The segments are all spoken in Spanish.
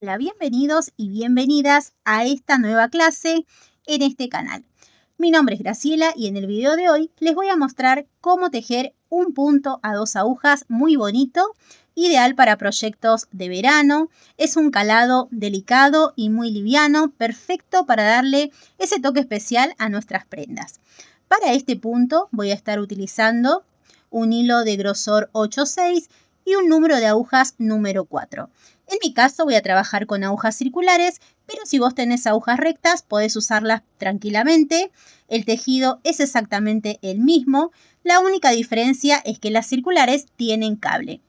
Hola, bienvenidos y bienvenidas a esta nueva clase en este canal. Mi nombre es Graciela y en el video de hoy les voy a mostrar cómo tejer un punto a 2 agujas muy bonito, ideal para proyectos de verano. Es un calado delicado y muy liviano, perfecto para darle ese toque especial a nuestras prendas. Para este punto voy a estar utilizando un hilo de grosor 8/6 y un número de agujas número 4. En mi caso voy a trabajar con agujas circulares, pero si vos tenés agujas rectas podés usarlas tranquilamente. El tejido es exactamente el mismo, la única diferencia es que las circulares tienen cable.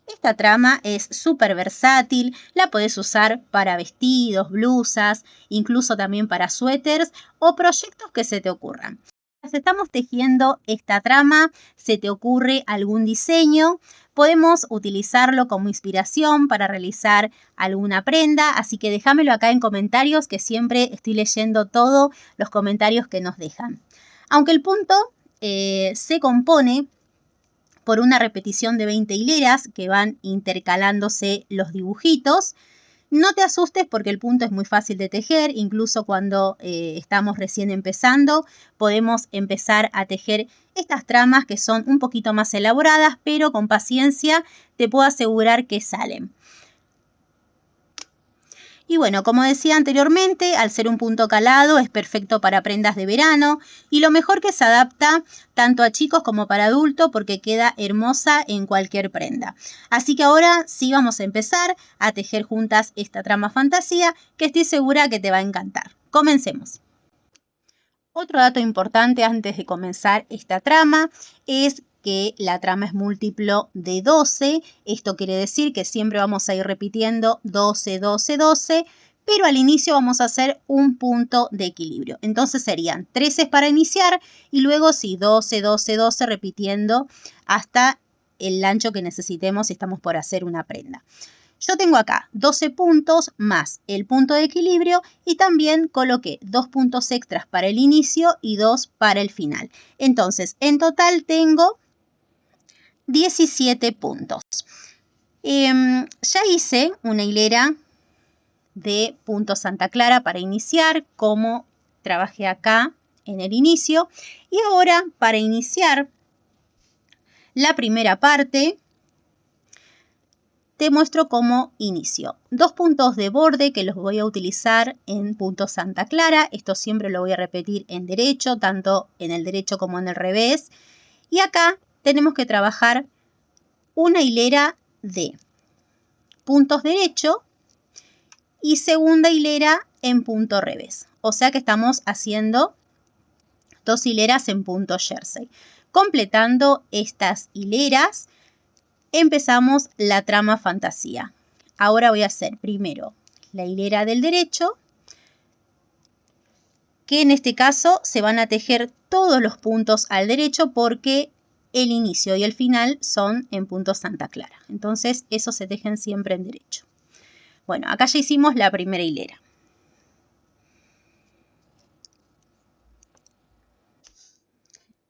Esta trama es súper versátil, la podés usar para vestidos, blusas, incluso también para suéteres o proyectos que se te ocurran. Mientras estamos tejiendo esta trama, se te ocurre algún diseño, podemos utilizarlo como inspiración para realizar alguna prenda, así que déjamelo acá en comentarios que siempre estoy leyendo todos los comentarios que nos dejan. Aunque el punto se compone por una repetición de 20 hileras que van intercalándose los dibujitos. No te asustes porque el punto es muy fácil de tejer, incluso cuando estamos recién empezando, podemos empezar a tejer estas tramas que son un poquito más elaboradas, pero con paciencia te puedo asegurar que salen. Y bueno, como decía anteriormente, al ser un punto calado es perfecto para prendas de verano y lo mejor que se adapta tanto a chicos como para adultos porque queda hermosa en cualquier prenda. Así que ahora sí vamos a empezar a tejer juntas esta trama fantasía que estoy segura que te va a encantar. Comencemos. Otro dato importante antes de comenzar esta trama es que la trama es múltiplo de 12. Esto quiere decir que siempre vamos a ir repitiendo 12, 12, 12, pero al inicio vamos a hacer un punto de equilibrio. Entonces serían 13 para iniciar y luego sí, 12, 12, 12 repitiendo hasta el ancho que necesitemos si estamos por hacer una prenda. Yo tengo acá 12 puntos más el punto de equilibrio y también coloqué 2 puntos extras para el inicio y 2 para el final. Entonces, en total tengo 17 puntos. Ya hice una hilera de puntos Santa Clara para iniciar, como trabajé acá en el inicio. Y ahora, para iniciar la primera parte, te muestro cómo inicio. 2 puntos de borde que los voy a utilizar en punto Santa Clara. Esto siempre lo voy a repetir en derecho, tanto en el derecho como en el revés. Y acá tenemos que trabajar una hilera de puntos derecho y segunda hilera en punto revés. O sea que estamos haciendo 2 hileras en punto jersey. Completando estas hileras, empezamos la trama fantasía. Ahora voy a hacer primero la hilera del derecho, que en este caso se van a tejer todos los puntos al derecho porque el inicio y el final son en punto Santa Clara. Entonces, esos se tejen siempre en derecho. Bueno, acá ya hicimos la primera hilera.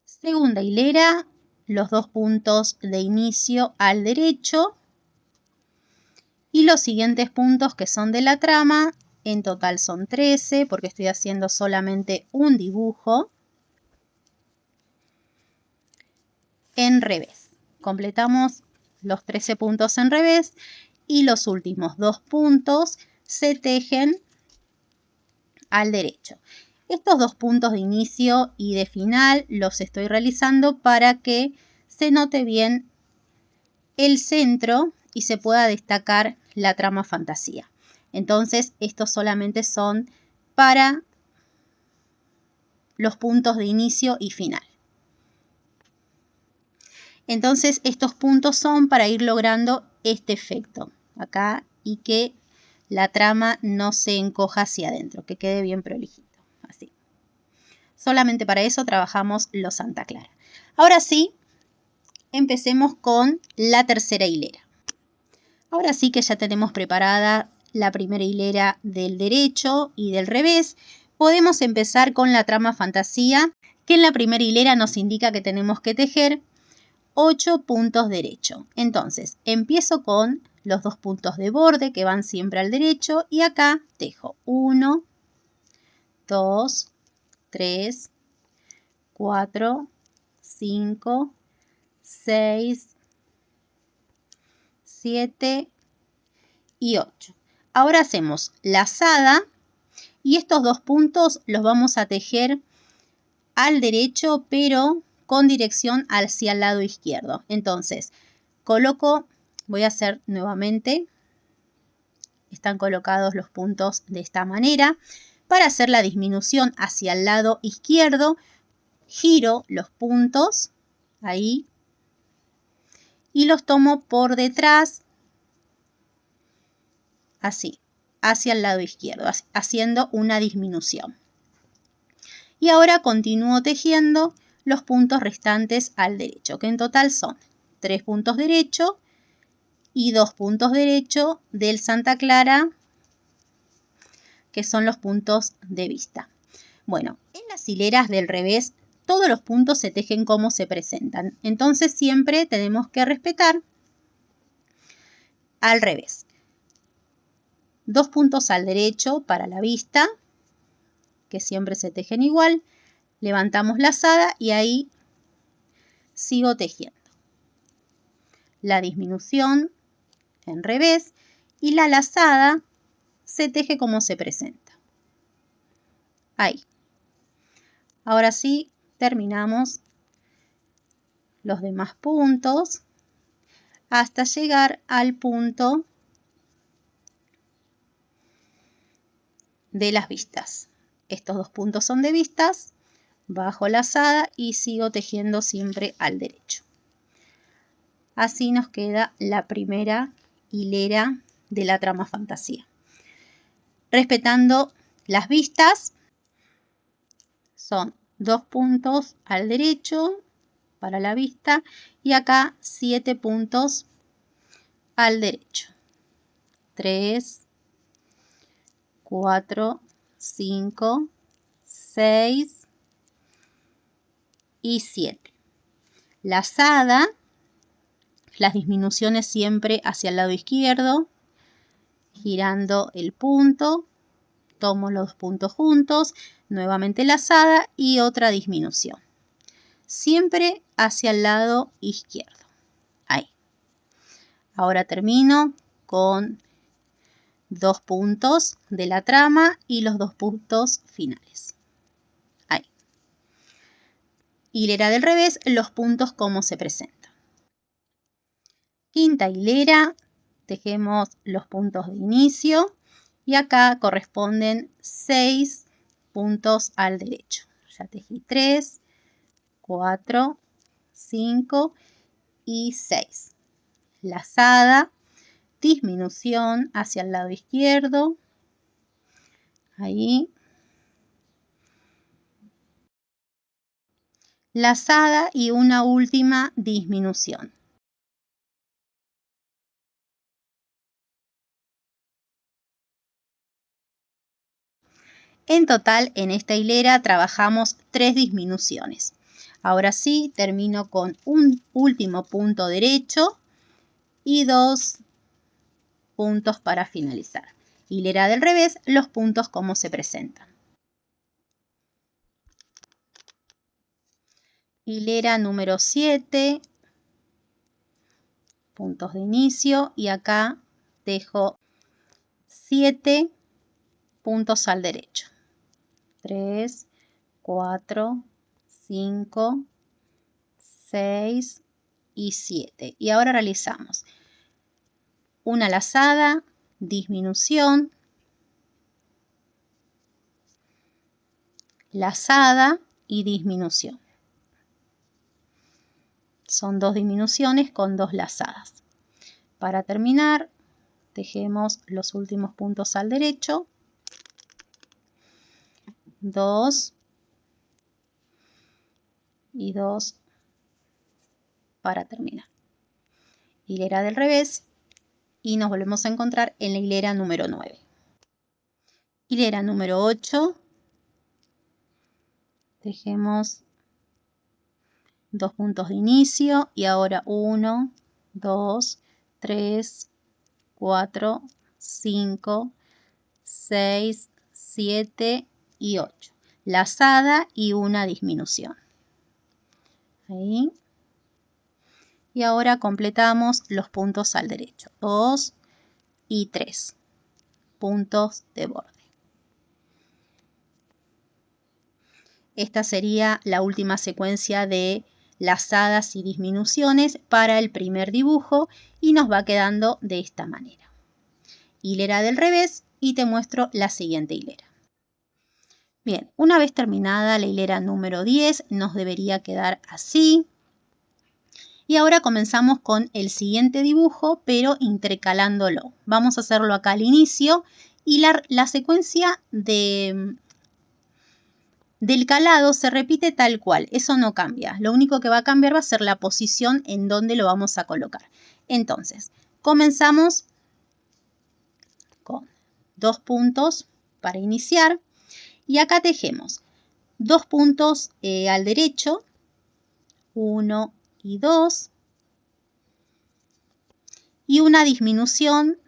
Segunda hilera, los 2 puntos de inicio al derecho y los siguientes puntos que son de la trama, en total son 13 porque estoy haciendo solamente un dibujo en revés. Completamos los 13 puntos en revés y los últimos 2 puntos se tejen al derecho. Estos 2 puntos de inicio y de final los estoy realizando para que se note bien el centro y se pueda destacar la trama fantasía. Entonces, estos solamente son para los puntos de inicio y final. Entonces, estos puntos son para ir logrando este efecto acá y que la trama no se encoja hacia adentro, que quede bien prolijito. Así. Solamente para eso trabajamos los Santa Clara. Ahora sí, empecemos con la tercera hilera. Ahora sí que ya tenemos preparada la primera hilera del derecho y del revés. Podemos empezar con la trama fantasía, que en la primera hilera nos indica que tenemos que tejer 8 puntos derecho. Entonces, empiezo con los 2 puntos de borde que van siempre al derecho y acá tejo 1, 2, 3, 4, 5, 6, 7 y 8. Ahora hacemos lazada y estos 2 puntos los vamos a tejer al derecho, pero con dirección hacia el lado izquierdo. Entonces, coloco, voy a hacer nuevamente, están colocados los puntos de esta manera. Para hacer la disminución hacia el lado izquierdo, giro los puntos, ahí, y los tomo por detrás, así, hacia el lado izquierdo, haciendo una disminución. Y ahora continúo tejiendo los puntos restantes al derecho, que en total son 3 puntos derecho y 2 puntos derecho del Santa Clara, que son los puntos de vista. Bueno, en las hileras del revés, todos los puntos se tejen como se presentan. Entonces siempre tenemos que respetar al revés. 2 puntos al derecho para la vista, que siempre se tejen igual. Levantamos lazada y ahí sigo tejiendo. La disminución en revés y la lazada se teje como se presenta. Ahí. Ahora sí, terminamos los demás puntos hasta llegar al punto de las vistas. Estos 2 puntos son de vistas, bajo lazada y sigo tejiendo siempre al derecho. Así nos queda la primera hilera de la trama fantasía. Respetando las vistas, son 2 puntos al derecho para la vista y acá 7 puntos al derecho. 3, 4, 5, 6 y 7. Lazada, las disminuciones siempre hacia el lado izquierdo, girando el punto, tomo los puntos juntos, nuevamente lazada y otra disminución. Siempre hacia el lado izquierdo. Ahí. Ahora termino con 2 puntos de la trama y los 2 puntos finales. Ahí. Hilera del revés, los puntos como se presentan. Quinta hilera, tejemos los puntos de inicio y acá corresponden 6 puntos al derecho. Ya tejí 3, 4, 5 y 6. Lazada, disminución hacia el lado izquierdo, ahí, lazada y una última disminución. En total, en esta hilera trabajamos 3 disminuciones. Ahora sí, termino con un último punto derecho y 2 puntos para finalizar. Hilera del revés, los puntos como se presentan. Hilera número 7, puntos de inicio y acá dejo 7 puntos al derecho. 3, 4, 5, 6 y 7. Y ahora realizamos una lazada, disminución, lazada y disminución. Son 2 disminuciones con 2 lazadas. Para terminar, tejemos los últimos puntos al derecho. 2 y 2 para terminar. Hilera del revés y nos volvemos a encontrar en la hilera número 9. Hilera número 8. Tejemos 2 puntos de inicio y ahora 1, 2, 3, 4, 5, 6, 7 y 8. Lazada y una disminución. Ahí. Y ahora completamos los puntos al derecho. 2 y 3 puntos de borde. Esta sería la última secuencia de lazadas y disminuciones para el primer dibujo y nos va quedando de esta manera. Hilera del revés y te muestro la siguiente hilera. Bien, una vez terminada la hilera número 10 nos debería quedar así. Y ahora comenzamos con el siguiente dibujo, pero intercalándolo. Vamos a hacerlo acá al inicio y la secuencia del calado se repite tal cual. Eso no cambia. Lo único que va a cambiar va a ser la posición en donde lo vamos a colocar. Entonces, comenzamos con 2 puntos para iniciar. Y acá tejemos 2 puntos al derecho, 1 y 2, y una disminución,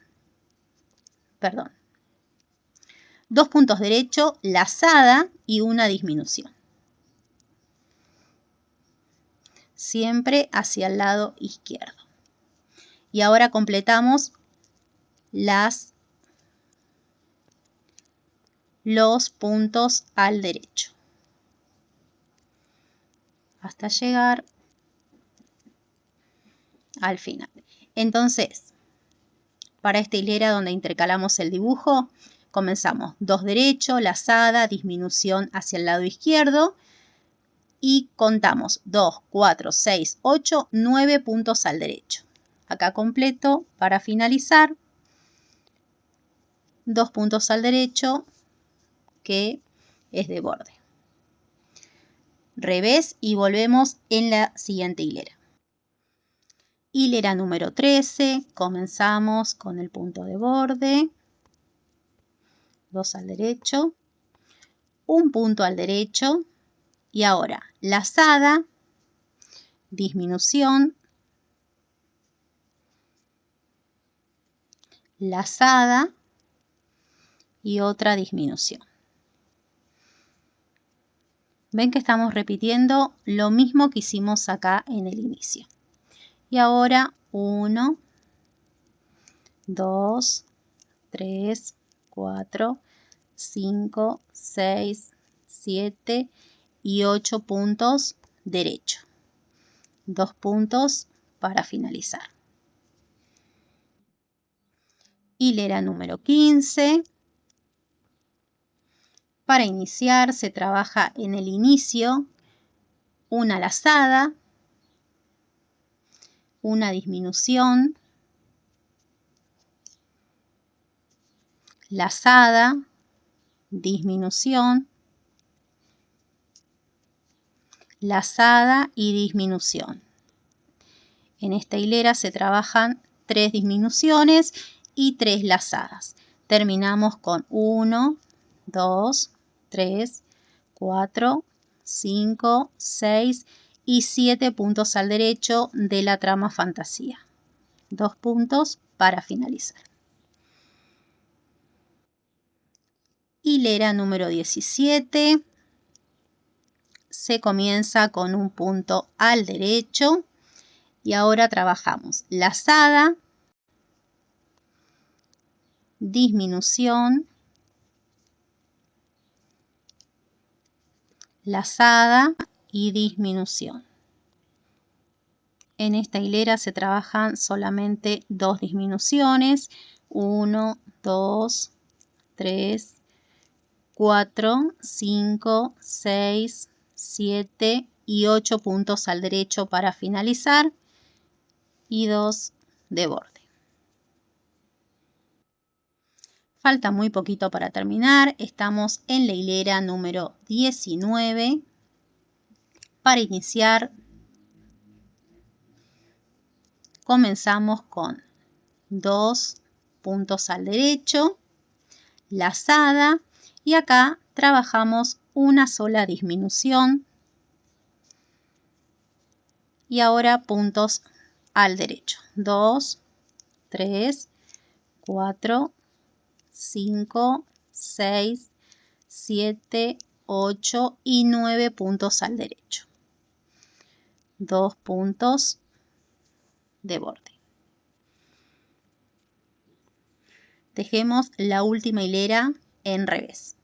2 puntos derecho, lazada y una disminución. Siempre hacia el lado izquierdo. Y ahora completamos los puntos al derecho hasta llegar al final. Entonces, para esta hilera donde intercalamos el dibujo, comenzamos 2 derecho, lazada, disminución hacia el lado izquierdo y contamos 2, 4, 6, 8, 9 puntos al derecho. Acá completo para finalizar 2 puntos al derecho que es de borde. Revés y volvemos en la siguiente hilera. Hilera número 13, comenzamos con el punto de borde, 2 al derecho, un punto al derecho y ahora lazada, disminución, lazada y otra disminución. Ven que estamos repitiendo lo mismo que hicimos acá en el inicio. Y ahora 1, 2, 3, 4, 5, 6, 7 y 8 puntos derecho. 2 puntos para finalizar. Hilera número 15. Para iniciar se trabaja en el inicio una lazada, una disminución, lazada, disminución, lazada y disminución. En esta hilera se trabajan 3 disminuciones y 3 lazadas. Terminamos con 1, 2, 3, 4, 5, 6 y 7 puntos al derecho de la trama fantasía. 2 puntos para finalizar. Hilera número 17. Se comienza con un punto al derecho y ahora trabajamos lazada, disminución, lazada y disminución. En esta hilera se trabajan solamente 2 disminuciones, 1, 2, 3, 4, 5, 6, 7 y 8 puntos al derecho para finalizar y 2 de borde. Falta muy poquito para terminar, estamos en la hilera número 19. Para iniciar, comenzamos con 2 puntos al derecho, lazada y acá trabajamos una sola disminución y ahora puntos al derecho, 2, 3, 4, 5, 6, 7, 8 y 9 puntos al derecho. 2 puntos de borde. Tejemos la última hilera en revés.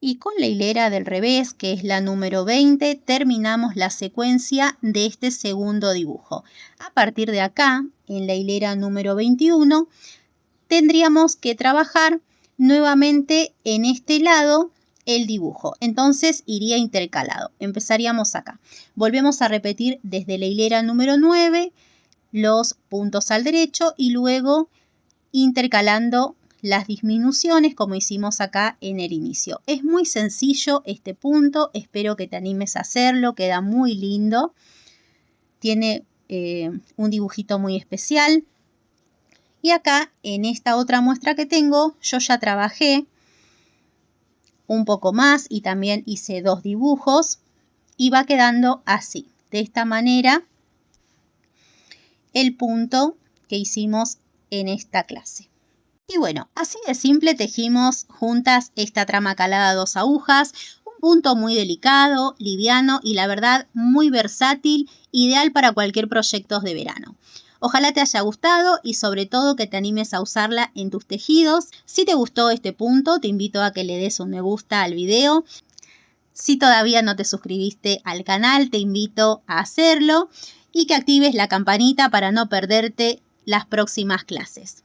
Y con la hilera del revés, que es la número 20, terminamos la secuencia de este segundo dibujo. A partir de acá, en la hilera número 21, tendríamos que trabajar nuevamente en este lado el dibujo. Entonces iría intercalado. Empezaríamos acá. Volvemos a repetir desde la hilera número 9 los puntos al derecho y luego intercalando las disminuciones como hicimos acá en el inicio. Es muy sencillo este punto, espero que te animes a hacerlo, queda muy lindo. Tiene un dibujito muy especial. Y acá en esta otra muestra que tengo, yo ya trabajé un poco más y también hice 2 dibujos y va quedando así, de esta manera, el punto que hicimos en esta clase. Y bueno, así de simple tejimos juntas esta trama calada a 2 agujas, un punto muy delicado, liviano y la verdad muy versátil, ideal para cualquier proyecto de verano. Ojalá te haya gustado y sobre todo que te animes a usarla en tus tejidos. Si te gustó este punto, te invito a que le des un me gusta al video. Si todavía no te suscribiste al canal, te invito a hacerlo y que actives la campanita para no perderte las próximas clases.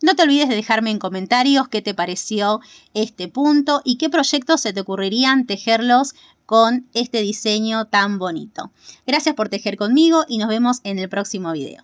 No te olvides de dejarme en comentarios qué te pareció este punto y qué proyectos se te ocurrirían tejerlos con este diseño tan bonito. Gracias por tejer conmigo y nos vemos en el próximo video.